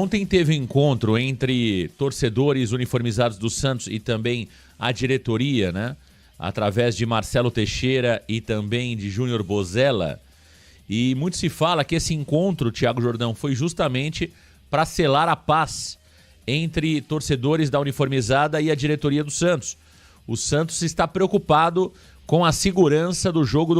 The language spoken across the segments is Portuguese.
Ontem teve um encontro entre torcedores uniformizados do Santos e também a diretoria, né? Através de Marcelo Teixeira e também de Júnior Bozella. E muito se fala que esse encontro, Thiago Jordão, foi justamente para selar a paz entre torcedores da uniformizada e a diretoria do Santos. O Santos está preocupado com a segurança do jogo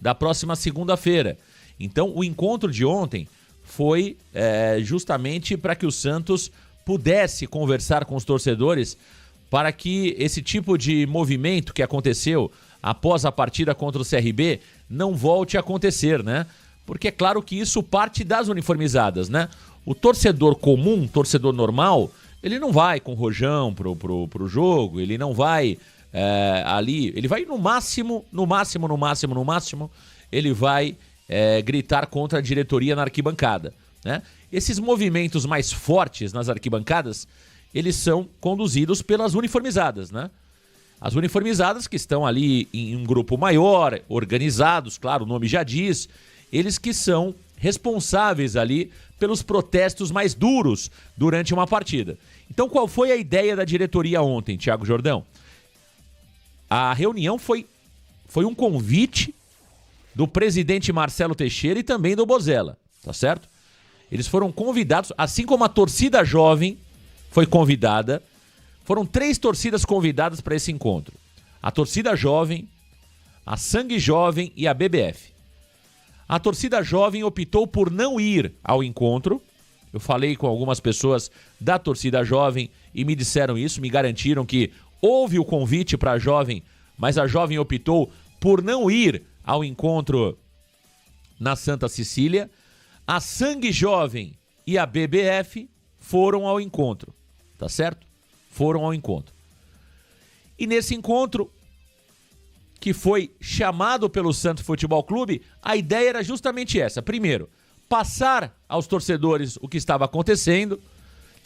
da próxima segunda-feira. Então, o encontro de ontem foi justamente para que o Santos pudesse conversar com os torcedores para que esse tipo de movimento que aconteceu após a partida contra o CRB não volte a acontecer, né? Porque é claro que isso parte das uniformizadas, né? O torcedor comum, torcedor normal, ele não vai com rojão pro jogo, ele não vai ali, ele vai no máximo, ele vai gritar contra a diretoria na arquibancada, né? Esses movimentos mais fortes nas arquibancadas, eles são conduzidos pelas uniformizadas, né? As uniformizadas que estão ali em um grupo maior, organizados, claro, o nome já diz, eles que são responsáveis ali pelos protestos mais duros durante uma partida. Então, qual foi a ideia da diretoria ontem, Thiago Jordão? A reunião foi um convite do presidente Marcelo Teixeira e também do Bozella, tá certo? Eles foram convidados, assim como a torcida jovem foi convidada. Foram 3 torcidas convidadas para esse encontro. A torcida jovem, a Sangue Jovem e a BBF. A torcida jovem optou por não ir ao encontro. Eu falei com algumas pessoas da torcida jovem e me disseram isso, me garantiram que houve o convite para a jovem, mas a jovem optou por não ir ao encontro na Santa Cecília. A Sangue Jovem e a BBF foram ao encontro, tá certo? Foram ao encontro. E nesse encontro, que foi chamado pelo Santos Futebol Clube, a ideia era justamente essa. Primeiro, passar aos torcedores o que estava acontecendo,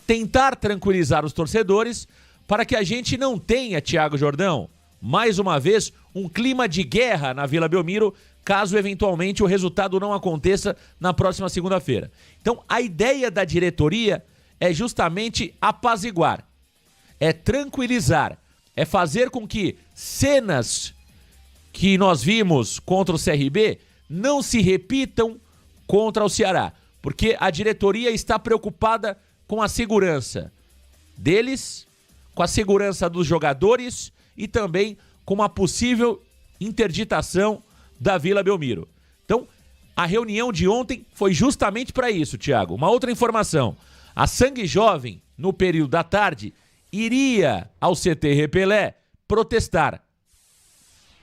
tentar tranquilizar os torcedores, para que a gente não tenha, Thiago Jordão, mais uma vez, um clima de guerra na Vila Belmiro, caso eventualmente o resultado não aconteça na próxima segunda-feira. Então, a ideia da diretoria é justamente apaziguar, é tranquilizar, é fazer com que cenas que nós vimos contra o CRB não se repitam contra o Ceará, porque a diretoria está preocupada com a segurança deles, com a segurança dos jogadores e também com uma possível interditação da Vila Belmiro. Então, a reunião de ontem foi justamente para isso, Thiago. Uma outra informação, a Sangue Jovem, no período da tarde, iria ao CT Repelé protestar.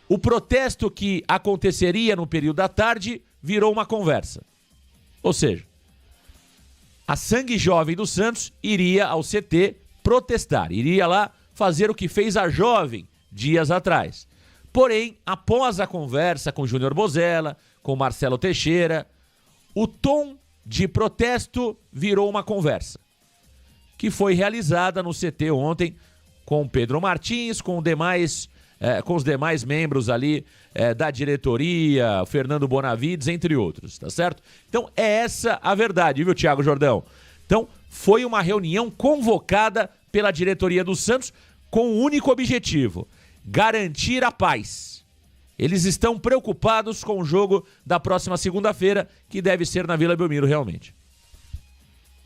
O protesto que aconteceria no período da tarde virou uma conversa. Ou seja, a Sangue Jovem do Santos iria ao CT protestar, iria lá fazer o que fez a Jovem dias atrás. Porém, após a conversa com Júnior Bozella, com Marcelo Teixeira, o tom de protesto virou uma conversa, que foi realizada no CT ontem com Pedro Martins, com os demais membros ali da diretoria, Fernando Bonavides, entre outros, tá certo? Então é essa a verdade, viu, Thiago Jordão? Então foi uma reunião convocada pela diretoria do Santos com um único objetivo: garantir a paz. Eles estão preocupados com o jogo da próxima segunda-feira, que deve ser na Vila Belmiro realmente.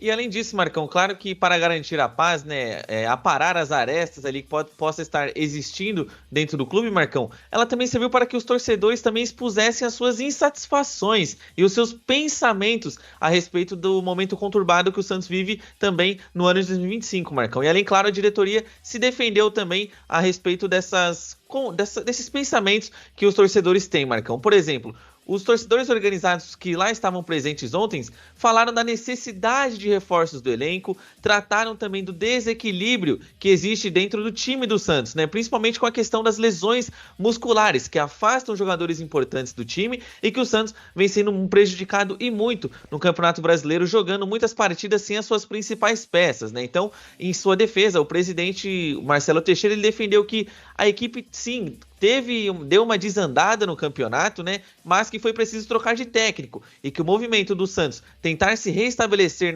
E além disso, Marcão, claro que para garantir a paz, né, aparar as arestas ali que possa estar existindo dentro do clube, Marcão, ela também serviu para que os torcedores também expusessem as suas insatisfações e os seus pensamentos a respeito do momento conturbado que o Santos vive também no ano de 2025, Marcão. E além, claro, a diretoria se defendeu também a respeito desses pensamentos que os torcedores têm, Marcão. Por exemplo, os torcedores organizados que lá estavam presentes ontem falaram da necessidade de reforços do elenco, trataram também do desequilíbrio que existe dentro do time do Santos, né? Principalmente com a questão das lesões musculares, que afastam jogadores importantes do time e que o Santos vem sendo prejudicado e muito no Campeonato Brasileiro, jogando muitas partidas sem as suas principais peças, né? Então, em sua defesa, o presidente Marcelo Teixeira ele defendeu que a equipe, sim, deu uma desandada no campeonato, né? Mas que foi preciso trocar de técnico e que o movimento do Santos tentar se restabelecer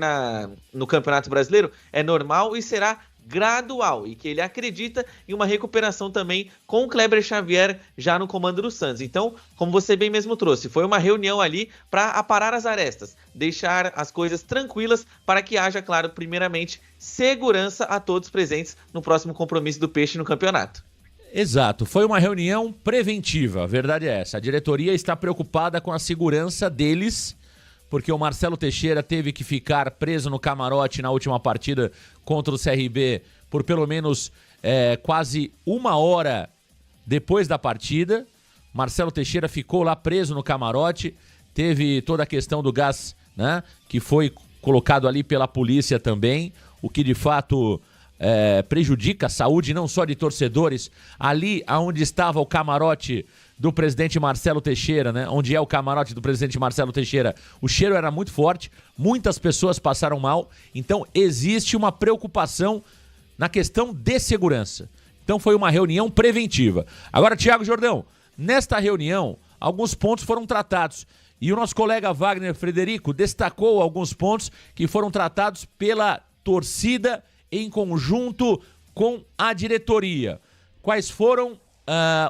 no Campeonato Brasileiro é normal e será gradual, e que ele acredita em uma recuperação também com o Kleber Xavier já no comando do Santos. Então, como você bem mesmo trouxe, foi uma reunião ali para aparar as arestas, deixar as coisas tranquilas para que haja, claro, primeiramente, segurança a todos presentes no próximo compromisso do Peixe no campeonato. Exato, foi uma reunião preventiva, a verdade é essa. A diretoria está preocupada com a segurança deles, porque o Marcelo Teixeira teve que ficar preso no camarote na última partida contra o CRB por pelo menos quase 1 hora depois da partida. Marcelo Teixeira ficou lá preso no camarote, teve toda a questão do gás, né, que foi colocado ali pela polícia também, o que de fato prejudica a saúde não só de torcedores, ali onde estava o camarote do presidente Marcelo Teixeira, né? Onde é o camarote do presidente Marcelo Teixeira, o cheiro era muito forte, muitas pessoas passaram mal, então existe uma preocupação na questão de segurança. Então foi uma reunião preventiva. Agora, Thiago Jordão, nesta reunião, alguns pontos foram tratados e o nosso colega Wagner Frederico destacou alguns pontos que foram tratados pela torcida em conjunto com a diretoria. Quais foram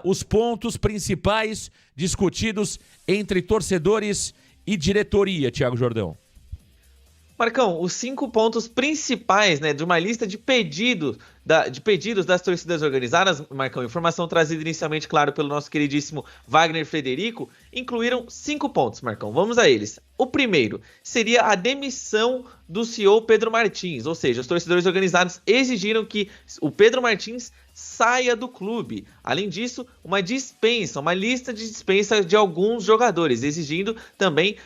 os pontos principais discutidos entre torcedores e diretoria, Thiago Jordão? Marcão, os 5 pontos principais, né, de uma lista de pedidos das torcidas organizadas, Marcão, informação trazida inicialmente, claro, pelo nosso queridíssimo Wagner Frederico, incluíram 5 pontos, Marcão. Vamos a eles. O primeiro seria a demissão do CEO Pedro Martins, ou seja, os torcedores organizados exigiram que o Pedro Martins saia do clube. Além disso, uma lista de dispensa de alguns jogadores, exigindo também,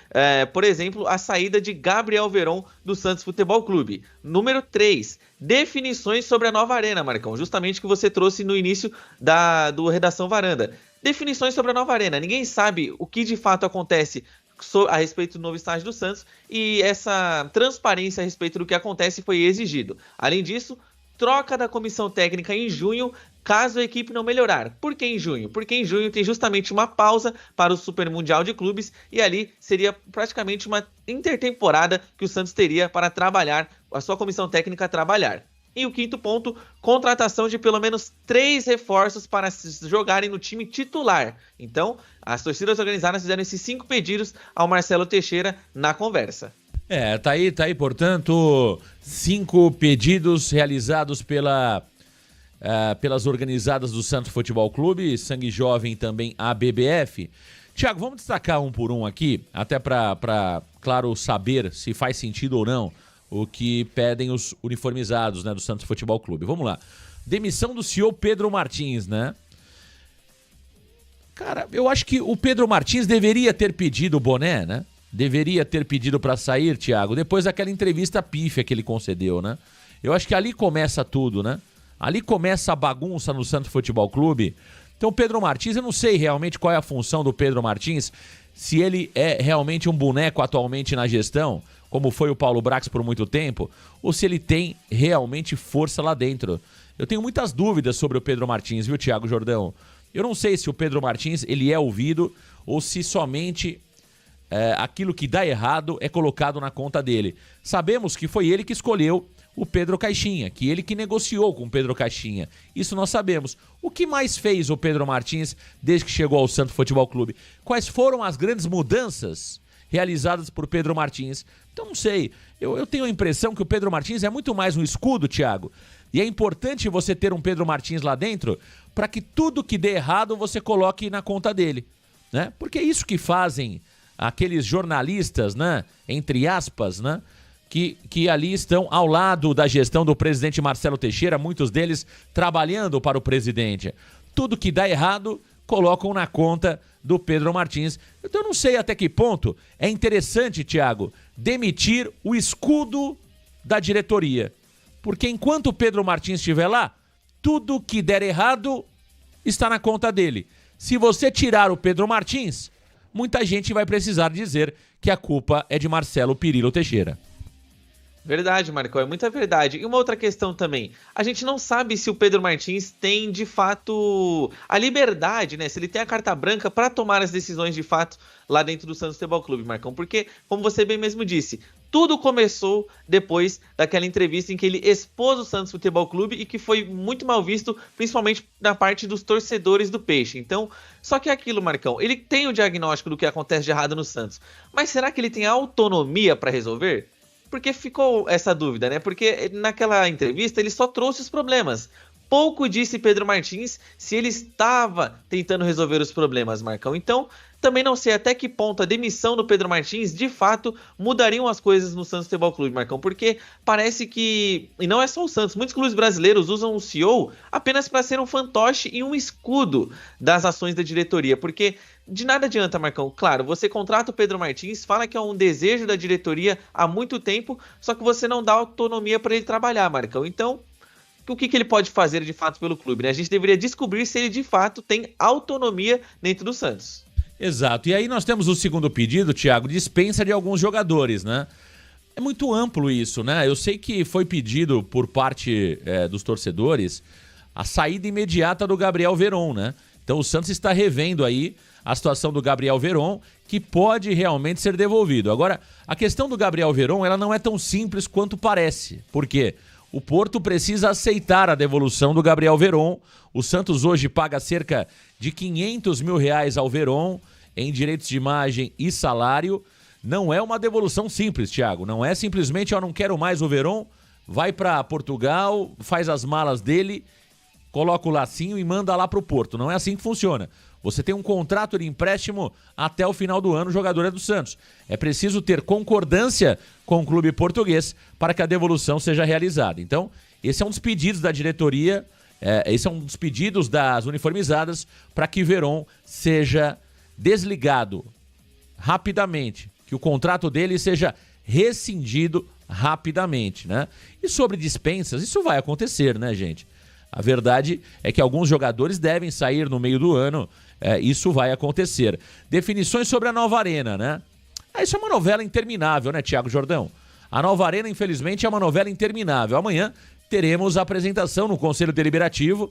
por exemplo, a saída de Gabriel Veron do Santos Futebol Clube. Número 3, definições sobre a nova arena, Marcão, justamente que você trouxe no início do Redação Varanda. Definições sobre a nova arena. Ninguém sabe o que de fato acontece a respeito do novo estádio do Santos e essa transparência a respeito do que acontece foi exigido. Além disso, troca da comissão técnica em junho, caso a equipe não melhorar. Por que em junho? Porque em junho tem justamente uma pausa para o Super Mundial de Clubes e ali seria praticamente uma intertemporada que o Santos teria para trabalhar, a sua comissão técnica trabalhar. E o 5º ponto, contratação de pelo menos 3 reforços para jogarem no time titular. Então, as torcidas organizadas fizeram esses 5 pedidos ao Marcelo Teixeira na conversa. Tá aí, portanto, 5 pedidos realizados pelas organizadas do Santos Futebol Clube, Sangue Jovem e também a BBF. Thiago, vamos destacar um por um aqui, até para, claro, saber se faz sentido ou não o que pedem os uniformizados, né, do Santos Futebol Clube. Vamos lá. Demissão do CEO Pedro Martins, né? Cara, eu acho que o Pedro Martins deveria ter pedido o boné, né? Deveria ter pedido para sair, Thiago, depois daquela entrevista pífia que ele concedeu, né? Eu acho que ali começa tudo, né? Ali começa a bagunça no Santos Futebol Clube. Então, Pedro Martins, eu não sei realmente qual é a função do Pedro Martins, se ele é realmente um boneco atualmente na gestão, como foi o Paulo Brax por muito tempo, ou se ele tem realmente força lá dentro. Eu tenho muitas dúvidas sobre o Pedro Martins, viu, Thiago Jordão? Eu não sei se o Pedro Martins ele é ouvido ou se somente aquilo que dá errado é colocado na conta dele. Sabemos que foi ele que escolheu o Pedro Caixinha, que ele que negociou com o Pedro Caixinha. Isso nós sabemos. O que mais fez o Pedro Martins desde que chegou ao Santos Futebol Clube? Quais foram as grandes mudanças realizadas por Pedro Martins? Então não sei, eu tenho a impressão que o Pedro Martins é muito mais um escudo, Thiago, e é importante você ter um Pedro Martins lá dentro para que tudo que dê errado você coloque na conta dele, né? Porque é isso que fazem aqueles jornalistas, né, entre aspas, né, que ali estão ao lado da gestão do presidente Marcelo Teixeira, muitos deles trabalhando para o presidente. Tudo que dá errado colocam na conta do Pedro Martins. Então eu não sei até que ponto é interessante, Thiago, demitir o escudo da diretoria. Porque enquanto o Pedro Martins estiver lá, tudo que der errado está na conta dele. Se você tirar o Pedro Martins, muita gente vai precisar dizer que a culpa é de Marcelo Pirillo Teixeira. Verdade, Marcão, é muita verdade. E uma outra questão também, a gente não sabe se o Pedro Martins tem de fato a liberdade, né? Se ele tem a carta branca para tomar as decisões de fato lá dentro do Santos Futebol Clube, Marcão. Porque, como você bem mesmo disse, tudo começou depois daquela entrevista em que ele expôs o Santos Futebol Clube e que foi muito mal visto, principalmente na parte dos torcedores do Peixe. Então, só que é aquilo, Marcão, ele tem o diagnóstico do que acontece de errado no Santos, mas será que ele tem autonomia para resolver? Porque ficou essa dúvida, né? Porque naquela entrevista ele só trouxe os problemas. Pouco disse Pedro Martins se ele estava tentando resolver os problemas, Marcão. Então, também não sei até que ponto a demissão do Pedro Martins, de fato, mudariam as coisas no Santos Futebol Clube, Marcão. Porque parece que, e não é só o Santos, muitos clubes brasileiros usam o CEO apenas para ser um fantoche e um escudo das ações da diretoria. Porque de nada adianta, Marcão. Claro, você contrata o Pedro Martins, fala que é um desejo da diretoria há muito tempo, só que você não dá autonomia para ele trabalhar, Marcão. Então, o que ele pode fazer de fato pelo clube, né? A gente deveria descobrir se ele de fato tem autonomia dentro do Santos. Exato. E aí nós temos o segundo pedido, Thiago, dispensa de alguns jogadores, né? É muito amplo isso, né? Eu sei que foi pedido por parte dos torcedores a saída imediata do Gabriel Veron, né? Então o Santos está revendo aí a situação do Gabriel Veron, que pode realmente ser devolvido. Agora, a questão do Gabriel Veron, ela não é tão simples quanto parece. Por quê? O Porto precisa aceitar a devolução do Gabriel Veron. O Santos hoje paga cerca de R$500 mil ao Veron em direitos de imagem e salário. Não é uma devolução simples, Thiago. Não é simplesmente, eu não quero mais o Veron, vai para Portugal, faz as malas dele, coloca o lacinho e manda lá para o Porto. Não é assim que funciona. Você tem um contrato de empréstimo até o final do ano, o jogador é do Santos. É preciso ter concordância com o clube português para que a devolução seja realizada. Então, esse é um dos pedidos da diretoria, esse é um dos pedidos das uniformizadas para que Veron seja desligado rapidamente, que o contrato dele seja rescindido rapidamente, né? E sobre dispensas, isso vai acontecer, né, gente? A verdade é que alguns jogadores devem sair no meio do ano, isso vai acontecer. Definições sobre a nova arena, né? Isso é uma novela interminável, né, Thiago Jordão? A nova arena, infelizmente, é uma novela interminável. Amanhã teremos a apresentação no Conselho Deliberativo.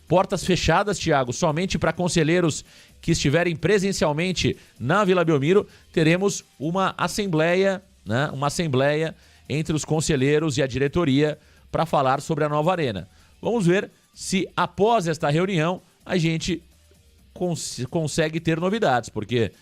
Portas fechadas, Thiago, somente para conselheiros que estiverem presencialmente na Vila Belmiro. Teremos uma assembleia, né? Uma assembleia entre os conselheiros e a diretoria para falar sobre a nova arena. Vamos ver se após esta reunião a gente consegue ter novidades, porque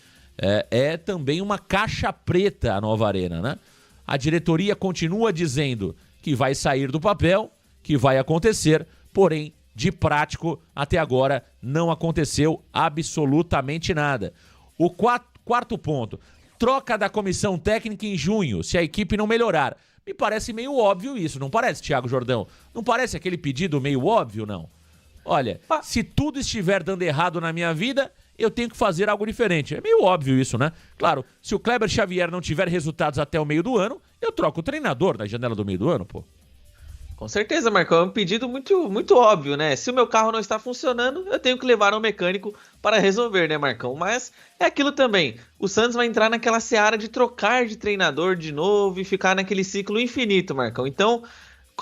é também uma caixa preta a nova arena, né? A diretoria continua dizendo que vai sair do papel, que vai acontecer, porém, de prático, até agora não aconteceu absolutamente nada. O quarto ponto, troca da comissão técnica em junho, se a equipe não melhorar. Me parece meio óbvio isso, não parece, Thiago Jordão? Não parece aquele pedido meio óbvio, não? Olha, se tudo estiver dando errado na minha vida, eu tenho que fazer algo diferente. É meio óbvio isso, né? Claro, se o Kleber Xavier não tiver resultados até o meio do ano, eu troco o treinador na janela do meio do ano, pô. Com certeza, Marcão, é um pedido muito, muito óbvio, né? Se o meu carro não está funcionando, eu tenho que levar ao mecânico para resolver, né, Marcão? Mas é aquilo também, o Santos vai entrar naquela seara de trocar de treinador de novo e ficar naquele ciclo infinito, Marcão. Então,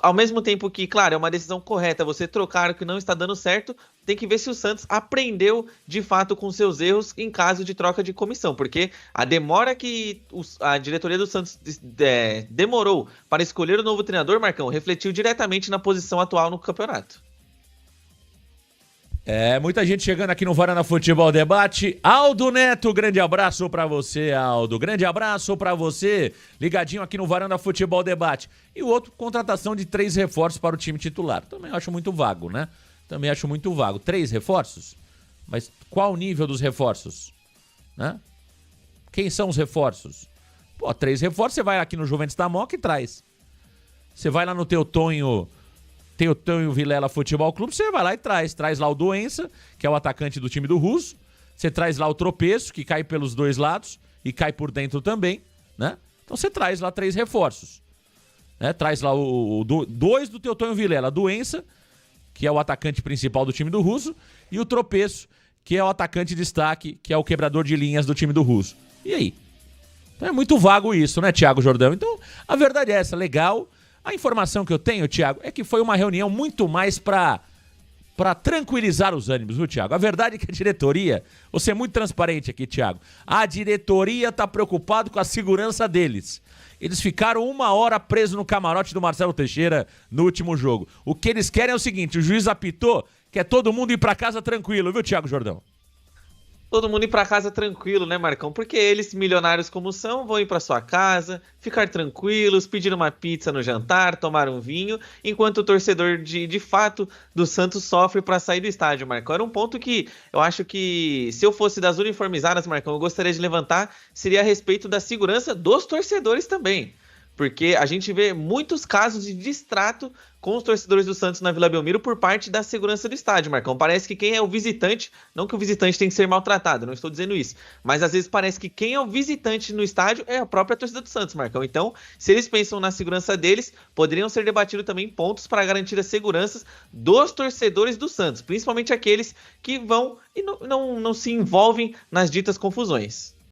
ao mesmo tempo que, claro, é uma decisão correta você trocar o que não está dando certo, tem que ver se o Santos aprendeu de fato com seus erros em caso de troca de comissão, porque a demora que a diretoria do Santos demorou para escolher o novo treinador, Marcão, refletiu diretamente na posição atual no campeonato. Muita gente chegando aqui no Varanda Futebol Debate. Aldo Neto, grande abraço pra você, Aldo. Grande abraço pra você, ligadinho aqui no Varanda Futebol Debate. E o outro, contratação de 3 reforços para o time titular. Também acho muito vago, né? Também acho muito vago. 3 reforços? Mas qual o nível dos reforços? Né? Quem são os reforços? Pô, 3 reforços, você vai aqui no Juventus da Moca e traz. Você vai lá no teu Tonho... Tem o Tonho Vilela Futebol Clube, você vai lá e traz. Traz lá o Doença, que é o atacante do time do Russo. Você traz lá o Tropeço, que cai pelos dois lados e cai por dentro também, né? Então você traz lá 3 reforços. Né? Traz lá dois do teu Tonho Vilela. Doença, que é o atacante principal do time do Russo, e o Tropeço, que é o atacante de destaque, que é o quebrador de linhas do time do Russo. E aí? Então é muito vago isso, né, Thiago Jordão? Então, a verdade é essa, legal. A informação que eu tenho, Thiago, é que foi uma reunião muito mais para tranquilizar os ânimos, viu, Thiago? A verdade é que a diretoria, vou ser muito transparente aqui, Thiago, a diretoria tá preocupada com a segurança deles. Eles ficaram 1 hora presos no camarote do Marcelo Teixeira no último jogo. O que eles querem é o seguinte, o juiz apitou, quer todo mundo ir para casa tranquilo, viu, Thiago Jordão? Todo mundo ir para casa tranquilo, né, Marcão? Porque eles, milionários como são, vão ir para sua casa, ficar tranquilos, pedir uma pizza no jantar, tomar um vinho, enquanto o torcedor de fato do Santos sofre para sair do estádio, Marcão. Era um ponto que eu acho que, se eu fosse das uniformizadas, Marcão, eu gostaria de levantar, seria a respeito da segurança dos torcedores também. Porque a gente vê muitos casos de distrato com os torcedores do Santos na Vila Belmiro por parte da segurança do estádio, Marcão. Parece que quem é o visitante, não que o visitante tem que ser maltratado, não estou dizendo isso, mas às vezes parece que quem é o visitante no estádio é a própria torcida do Santos, Marcão. Então, se eles pensam na segurança deles, poderiam ser debatidos também pontos para garantir as seguranças dos torcedores do Santos, principalmente aqueles que vão e não se envolvem nas ditas confusões.